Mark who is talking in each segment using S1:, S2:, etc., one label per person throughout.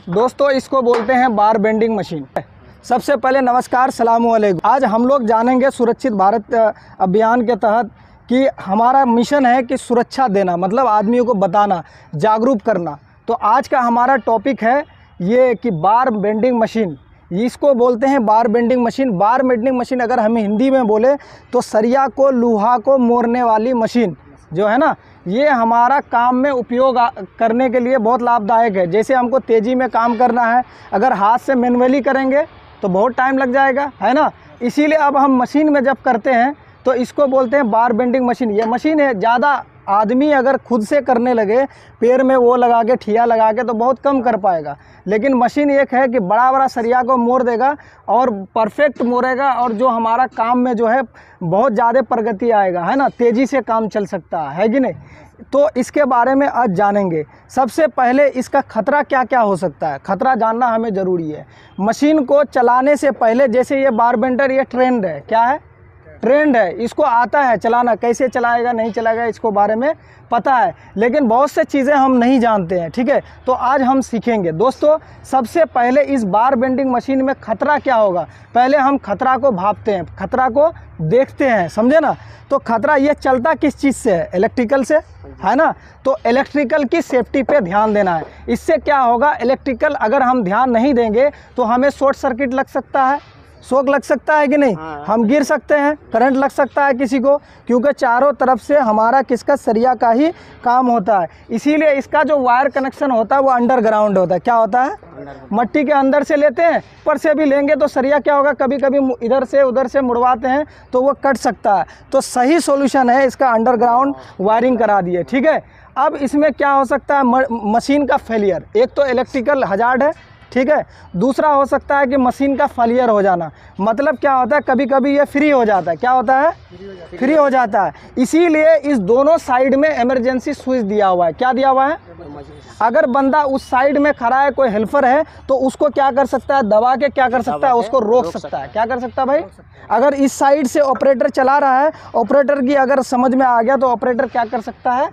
S1: दोस्तों इसको बोलते हैं बार बेंडिंग मशीन। सबसे पहले नमस्कार, सलामु अलैकुम। आज हम लोग जानेंगे सुरक्षित भारत अभियान के तहत कि हमारा मिशन है कि सुरक्षा देना, मतलब आदमियों को बताना, जागरूक करना। तो आज का हमारा टॉपिक है ये कि बार बेंडिंग मशीन, इसको बोलते हैं बार बेंडिंग मशीन। बार बेंडिंग मशीन अगर हम हिंदी में बोले तो सरिया को, लोहा को मोड़ने वाली मशीन जो है ना, ये हमारा काम में उपयोग करने के लिए बहुत लाभदायक है। जैसे हमको तेज़ी में काम करना है, अगर हाथ से मैनुअली करेंगे तो बहुत टाइम लग जाएगा, है ना। इसीलिए अब हम मशीन में जब करते हैं तो इसको बोलते हैं बार बेंडिंग मशीन। ये मशीन है, ज़्यादा आदमी अगर खुद से करने लगे, पैर में वो लगा के, ठिया लगा के, तो बहुत कम कर पाएगा। लेकिन मशीन एक है कि बड़ा बड़ा सरिया को मोड़ देगा और परफेक्ट मोड़ेगा, और जो हमारा काम में जो है बहुत ज़्यादा प्रगति आएगा, है ना, तेज़ी से काम चल सकता है कि नहीं। तो इसके बारे में आज जानेंगे। सबसे पहले इसका खतरा क्या क्या हो सकता है, खतरा जानना हमें ज़रूरी है। मशीन को चलाने से पहले, जैसे ये बार बेंडर, ये ट्रेंड है, क्या है, ट्रेंड है, इसको आता है चलाना, कैसे चलाएगा नहीं चलाएगा इसको बारे में पता है, लेकिन बहुत से चीज़ें हम नहीं जानते हैं, ठीक है। तो आज हम सीखेंगे। दोस्तों सबसे पहले इस बार बेंडिंग मशीन में खतरा क्या होगा, पहले हम खतरा को भांपते हैं, खतरा को देखते हैं, समझे ना। तो खतरा ये चलता किस चीज़ से है, इलेक्ट्रिकल से, है ना। तो इलेक्ट्रिकल की सेफ्टी पे ध्यान देना है। इससे क्या होगा, इलेक्ट्रिकल अगर हम ध्यान नहीं देंगे तो हमें शॉर्ट सर्किट लग सकता है, शॉक लग सकता है कि नहीं, हम गिर सकते हैं, करंट लग सकता है किसी को, क्योंकि चारों तरफ से हमारा किसका, सरिया का ही काम होता है। इसीलिए इसका जो वायर कनेक्शन होता है वो अंडरग्राउंड होता है। क्या होता है, मट्टी के अंदर से लेते हैं, ऊपर से भी लेंगे तो सरिया क्या होगा, कभी कभी इधर से उधर से मुड़वाते हैं तो वो कट सकता है। तो सही सॉल्यूशन है इसका अंडरग्राउंड वायरिंग करा दिए, ठीक है। अब इसमें क्या हो सकता है, मशीन का फेलियर, एक तो इलेक्ट्रिकल हजार्ड है, ठीक है। दूसरा हो सकता है कि मशीन का फेलियर हो जाना, मतलब क्या होता है, कभी कभी ये फ्री हो जाता है। क्या होता है, फ्री हो जाता है। इसीलिए इस दोनों साइड में इमरजेंसी स्विच दिया हुआ है। क्या दिया हुआ है, अगर बंदा उस साइड में खड़ा है, कोई हेल्पर है, तो उसको क्या कर सकता है, दबा के क्या कर सकता है, उसको रोक सकता है। क्या कर सकता है भाई, अगर इस साइड से ऑपरेटर चला रहा है, ऑपरेटर की अगर समझ में आ गया तो ऑपरेटर क्या कर सकता है,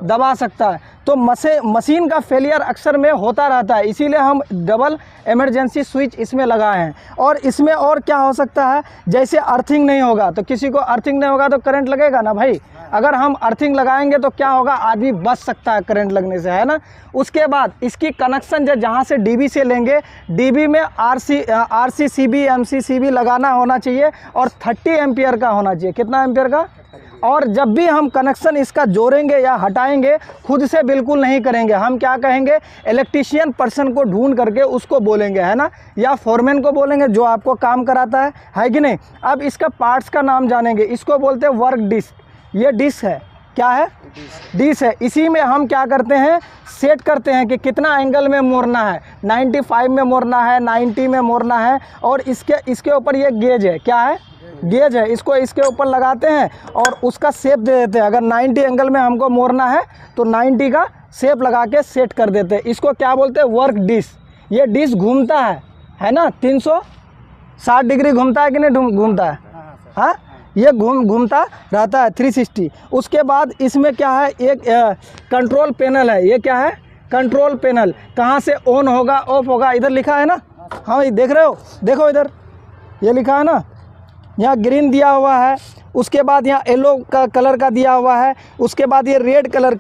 S1: दबा सकता है। तो मशीन का फेलियर अक्सर में होता रहता है, इसीलिए हम डबल इमरजेंसी स्विच इसमें लगाए हैं। और इसमें और क्या हो सकता है, जैसे अर्थिंग नहीं होगा, तो किसी को अर्थिंग नहीं होगा तो करंट लगेगा ना भाई। अगर हम अर्थिंग लगाएंगे तो क्या होगा, आदमी बच सकता है करंट लगने से, है ना। उसके बाद इसकी कनेक्शन जहाँ से डीबी से लेंगे, डीबी में आरसीसीबी, एमसीसीबी लगाना होना चाहिए, और 30 एम्पियर का होना चाहिए। कितना एम्पियर का। और जब भी हम कनेक्शन इसका जोड़ेंगे या हटाएंगे, खुद से बिल्कुल नहीं करेंगे। हम क्या कहेंगे, इलेक्ट्रीशियन पर्सन को ढूंढ करके उसको बोलेंगे, है ना, या फोरमैन को बोलेंगे जो आपको काम कराता है कि नहीं। अब इसका पार्ट्स का नाम जानेंगे। इसको बोलते हैं वर्क डिस्क। ये डिस्क है, क्या है, डिस्क है। इसी में हम क्या करते हैं, सेट करते हैं कि कितना एंगल में मोड़ना है, 95 में मोड़ना है, 90 में मोड़ना है। और इसके ऊपर ये गेज है, क्या है, गेज है। इसको इसके ऊपर लगाते हैं और उसका शेप दे देते हैं। अगर 90 एंगल में हमको मोड़ना है तो 90 का शेप लगा के सेट कर देते हैं। इसको क्या बोलते हैं, वर्क डिस्क। ये डिस्क घूमता है ना, 360 डिग्री घूमता है कि नहीं घूमता है, हाँ, ये घूमता रहता है 360। उसके बाद इसमें क्या है, एक कंट्रोल पैनल है। ये क्या है, कंट्रोल पैनल। कहाँ से ऑन होगा, ऑफ होगा, इधर लिखा है ना, हाँ देख रहे हो, देखो इधर ये लिखा है ना, यहाँ ग्रीन दिया हुआ है। उसके बाद यहाँ येलो का कलर का दिया हुआ है। उसके बाद ये रेड कलर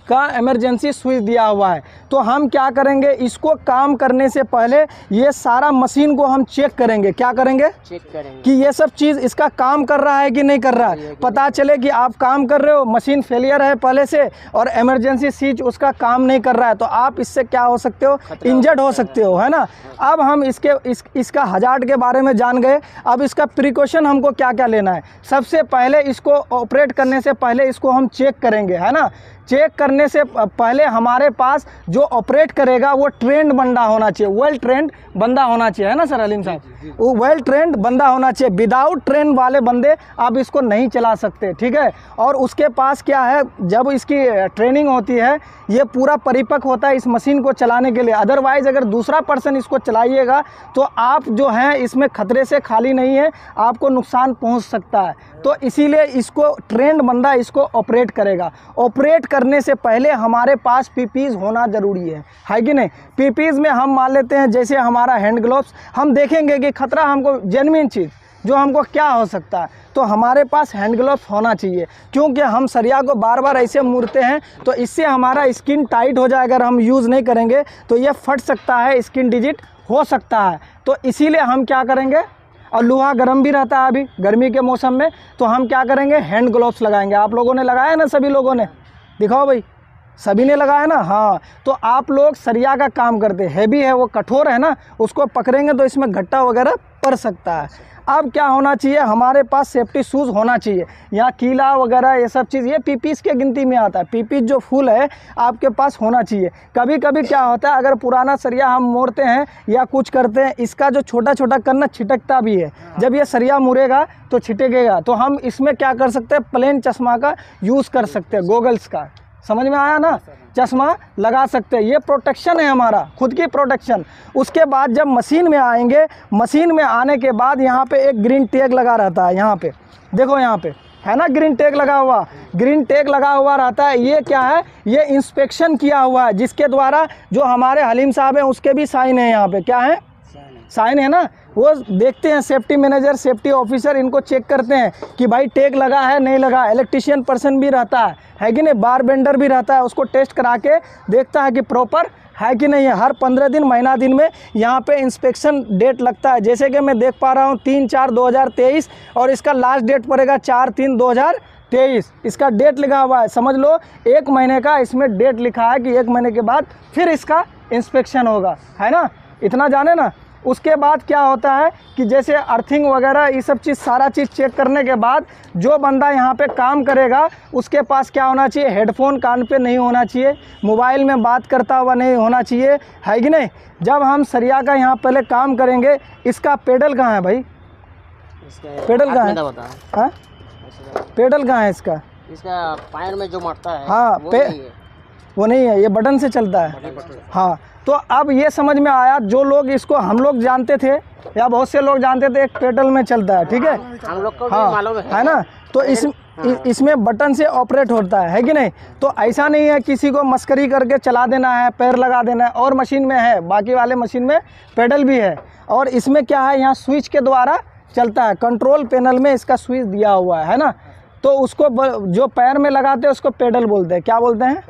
S1: का इमरजेंसी स्विच दिया हुआ है। तो हम क्या करेंगे, इसको काम करने से पहले ये सारा मशीन को हम चेक करेंगे। क्या करेंगे, चेक करेंगे कि ये सब चीज़ इसका काम कर रहा है कि नहीं कर रहा है। पता चले कि आप काम कर रहे हो, मशीन फेलियर है पहले से, और इमरजेंसी स्विच उसका काम नहीं कर रहा है, तो आप इससे क्या हो सकते हो, इंजर्ड हो सकते हो, है ना। अब हम इसका हजार्ड के बारे में जान गए। अब इसका प्रिकॉशन हमको क्या क्या लेना है। सबसे पहले इसको ऑपरेट करने से पहले इसको हम चेक करेंगे, है ना। चेक करने से पहले हमारे पास जो ऑपरेट करेगा वो ट्रेंड बंदा होना चाहिए, वेल ट्रेंड बंदा होना चाहिए, है ना सर अलीम साहब, वो वेल ट्रेंड बंदा होना चाहिए। विदाउट ट्रेंड वाले बंदे आप इसको नहीं चला सकते, ठीक है। और उसके पास क्या है, जब इसकी ट्रेनिंग होती है, ये पूरा परिपक्व होता है इस मशीन को चलाने के लिए। अदरवाइज़ अगर दूसरा पर्सन इसको चलाइएगा तो आप जो हैं इसमें खतरे से खाली नहीं है, आपको नुकसान पहुंच सकता है। तो इसीलिए इसको ट्रेंड बंदा इसको ऑपरेट करेगा। ऑपरेट करने से पहले हमारे पास पीपीज होना ज़रूरी है कि नहीं। पीपीज में हम मान लेते हैं जैसे हमारा हैंड ग्लोव्स, हम देखेंगे कि खतरा हमको जेन्युइन चीज़ जो हमको क्या हो सकता है, तो हमारे पास हैंड ग्लोव्स होना चाहिए, क्योंकि हम सरिया को बार बार ऐसे मुड़ते हैं तो इससे हमारा स्किन टाइट हो जाए। अगर हम यूज़ नहीं करेंगे तो ये फट सकता है, स्किन डिजिट हो सकता है। तो इसीलिए हम क्या करेंगे, और लोहा गर्म भी रहता है अभी गर्मी के मौसम में, तो हम क्या करेंगे, हैंड ग्लोव्स लगाएंगे। आप लोगों ने लगाया ना, सभी लोगों ने, दिखाओ भाई, सभी ने लगाया ना। हाँ, तो आप लोग सरिया का काम करते, हैवी है वो, कठोर है ना, उसको पकड़ेंगे तो इसमें घट्टा वगैरह पड़ सकता है। अब क्या होना चाहिए, हमारे पास सेफ्टी शूज़ होना चाहिए। यहाँ कीला वगैरह ये सब चीज़, ये पीपीस के गिनती में आता है। पीपीस जो फुल है आपके पास होना चाहिए। कभी कभी क्या होता है, अगर पुराना सरिया हम मोड़ते हैं या कुछ करते हैं, इसका जो छोटा छोटा कन्ना छिटकता भी है। जब ये सरिया मुड़ेगा तो छिटकेगा, तो हम इसमें क्या कर सकते हैं, प्लेन चश्मा का यूज़ कर सकते हैं, गोगल्स का। समझ में आया ना, चश्मा लगा सकते हैं। ये प्रोटेक्शन है हमारा, खुद की प्रोटेक्शन। उसके बाद जब मशीन में आएंगे, मशीन में आने के बाद यहाँ पे एक ग्रीन टैग लगा रहता है। यहाँ पे देखो, यहाँ पे है ना ग्रीन टैग लगा हुआ, ग्रीन टैग लगा हुआ रहता है। ये क्या है, ये इंस्पेक्शन किया हुआ है, जिसके द्वारा जो हमारे हलीम साहब हैं उसके भी साइन है। यहाँ पे क्या है, साइन है ना, वो देखते हैं, सेफ्टी मैनेजर, सेफ्टी ऑफिसर इनको चेक करते हैं कि भाई टैग लगा है नहीं लगा। इलेक्ट्रिशियन पर्सन भी रहता है कि नहीं, बार बेंडर भी रहता है, उसको टेस्ट करा के देखता है कि प्रॉपर है कि नहीं है। हर 15 दिन, महीना दिन में यहाँ पे इंस्पेक्शन डेट लगता है। जैसे कि मैं देख पा रहा हूँ 3/4/2023 और इसका लास्ट डेट पड़ेगा 4/3/2023। इसका डेट लिखा हुआ है, समझ लो 1 महीने का इसमें डेट लिखा है कि 1 महीने के बाद फिर इसका इंस्पेक्शन होगा, है ना, इतना जाने ना। उसके बाद क्या होता है कि जैसे अर्थिंग वगैरह ये सब चीज़, सारा चीज़ चेक करने के बाद जो बंदा यहाँ पे काम करेगा उसके पास क्या होना चाहिए, हेडफोन कान पे नहीं होना चाहिए, मोबाइल में बात करता हुआ नहीं होना चाहिए, है कि नहीं। जब हम सरिया का यहाँ पहले काम करेंगे, इसका पेडल कहाँ है भाई, पेडल कहाँ है, हाँ पेडल कहाँ है इसका
S2: पैर में जो मरता है,
S1: हाँ वो नहीं है, ये बटन से चलता है। हाँ, तो अब ये समझ में आया, जो लोग इसको, हम लोग जानते थे या बहुत से लोग जानते थे एक पेडल में चलता है, ठीक है,
S2: हम लोग को भी
S1: हाँ
S2: मालूम
S1: है ना। तो इसमें बटन से ऑपरेट होता है कि नहीं। तो ऐसा नहीं है किसी को मस्करी करके चला देना है, पैर लगा देना है। और मशीन में है, बाकी वाले मशीन में पेडल भी है। और इसमें क्या है, यहाँ स्विच के द्वारा चलता है, कंट्रोल पैनल में इसका स्विच दिया हुआ है ना। तो उसको जो पैर में लगाते हैं उसको पेडल बोलते हैं, क्या बोलते हैं,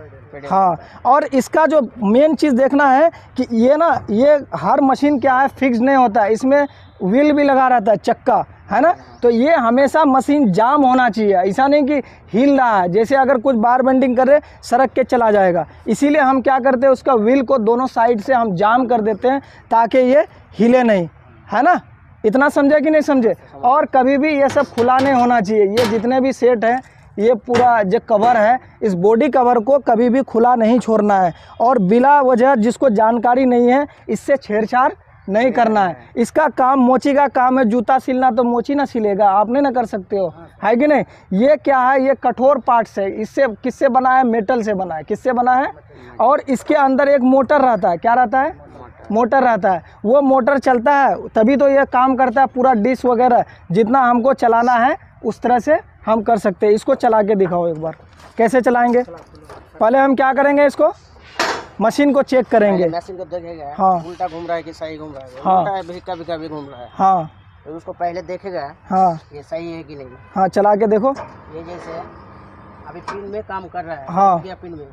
S1: हाँ। और इसका जो मेन चीज़ देखना है कि ये ना, ये हर मशीन क्या है, फिक्स नहीं होता है, इसमें व्हील भी लगा रहता है, चक्का, है ना। तो ये हमेशा मशीन जाम होना चाहिए, ऐसा नहीं कि हिल रहा है, जैसे अगर कुछ बार बेंडिंग कर रहे सड़क के चला जाएगा। इसीलिए हम क्या करते हैं, उसका व्हील को दोनों साइड से हम जाम कर देते हैं ताकि ये हिले नहीं, है ना। इतना समझे कि नहीं समझे। और कभी भी ये सब खुला नहीं होना चाहिए। ये जितने भी सेट हैं, ये पूरा जो कवर है, इस बॉडी कवर को कभी भी खुला नहीं छोड़ना है। और बिला वजह जिसको जानकारी नहीं है, इससे छेड़छाड़ नहीं करना है। इसका काम मोची का काम है, जूता सिलना तो मोची ना सिलेगा, आप नहीं ना कर सकते हो, है कि नहीं। ये क्या है, ये कठोर पार्ट्स है। इससे किससे बना है, मेटल से बना है। किससे बना है, और इसके अंदर एक मोटर रहता है, क्या रहता है, मोटर रहता है। वो मोटर चलता है तभी तो ये काम करता है। पूरा डिश वगैरह जितना हमको चलाना है उस तरह से हम कर सकते हैं। इसको चला के दिखाओ एक बार, कैसे चलाएंगे। पहले हम क्या करेंगे, इसको मशीन को चेक करेंगे,
S2: मशीन को देखेगा,
S1: हाँ
S2: उल्टा घूम रहा है कि सही घूम रहा है,
S1: हाँ,
S2: उल्टा है कभी कभी घूम रहा है,
S1: हाँ,
S2: तो उसको पहले देखेगा,
S1: हाँ
S2: ये सही है कि नहीं।
S1: हाँ, चला के देखो।
S2: ये जैसे अभी पिन में काम कर रहा है,
S1: हाँ,
S2: पिन में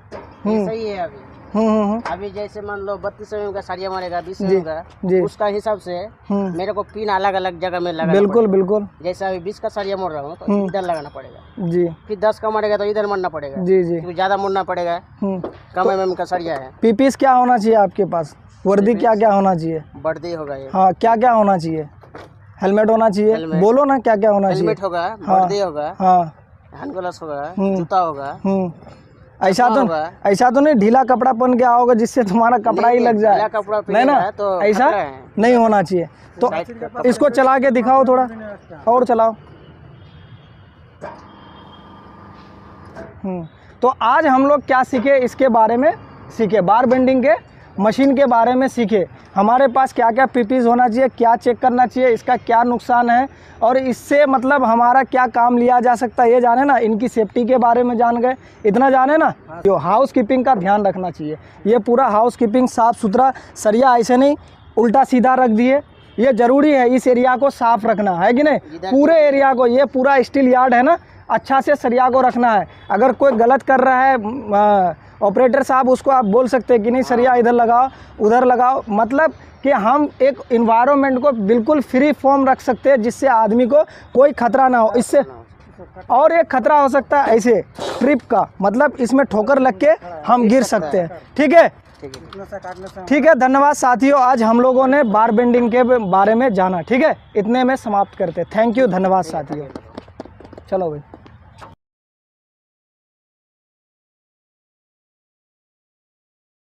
S2: ये सही है अभी। अभी जैसे मान लो 32 mm का सरिया मारेगा, 20 mm का, उसका हिसाब से मेरे को पिन अलग अलग जगह में लगाना
S1: बिल्कुल बिल्कुल।
S2: जैसे अभी 20 का सरिया मोड़ रहा हूँ तो इधर लगाना पड़ेगा
S1: जी।
S2: फिर 10 का मारेगा तो इधर मारना पड़ेगा
S1: जी जी,
S2: क्योंकि ज्यादा मुड़ना पड़ेगा, कम mm का सरिया है।
S1: पीपीस क्या होना चाहिए आपके पास, वर्दी क्या क्या होना चाहिए,
S2: वर्दी होगा ये,
S1: हाँ क्या क्या होना चाहिए, हेलमेट होना चाहिए, बोलो ना क्या क्या होना चाहिए।
S2: हेलमेट होगा, वर्दी होगा,
S1: हाँ,
S2: हैंड ग्लव्स होगा, जूता होगा।
S1: ऐसा तो नहीं ढीला कपड़ा पहन के आओगे जिससे तुम्हारा कपड़ा ही लग जाए, नहीं ना, तो ऐसा नहीं होना चाहिए। तो इसको चला के दिखाओ थोड़ा और चलाओ। तो आज हम लोग क्या सीखे, इसके बारे में सीखे, बार बेंडिंग के मशीन के बारे में सीखे, हमारे पास क्या क्या पीपीज होना चाहिए, क्या चेक करना चाहिए, इसका क्या नुकसान है और इससे मतलब हमारा क्या काम लिया जा सकता है, ये जाने ना। इनकी सेफ्टी के बारे में जान गए, इतना जाने ना। जो हाउस कीपिंग का ध्यान रखना चाहिए, ये पूरा हाउस कीपिंग साफ़ सुथरा, सरिया ऐसे नहीं उल्टा सीधा रख दिए, ये ज़रूरी है इस एरिया को साफ़ रखना है कि नहीं। पूरे एरिया को, ये पूरा स्टील यार्ड है ना, अच्छा से सरिया को रखना है। अगर कोई गलत कर रहा है ऑपरेटर साहब, उसको आप बोल सकते हैं कि नहीं सरिया इधर लगाओ उधर लगाओ, मतलब कि हम एक इन्वायरमेंट को बिल्कुल फ्री फॉर्म रख सकते हैं जिससे आदमी को कोई खतरा ना हो। इससे और एक खतरा हो सकता है ऐसे ट्रिप का, मतलब इसमें ठोकर लग के हम गिर सकते हैं। ठीक है, ठीक है, धन्यवाद साथियों। आज हम लोगों ने बार बेंडिंग के बारे में जाना। ठीक है, इतने में समाप्त करते हैं। थैंक यू, धन्यवाद साथियों। चलो भाई।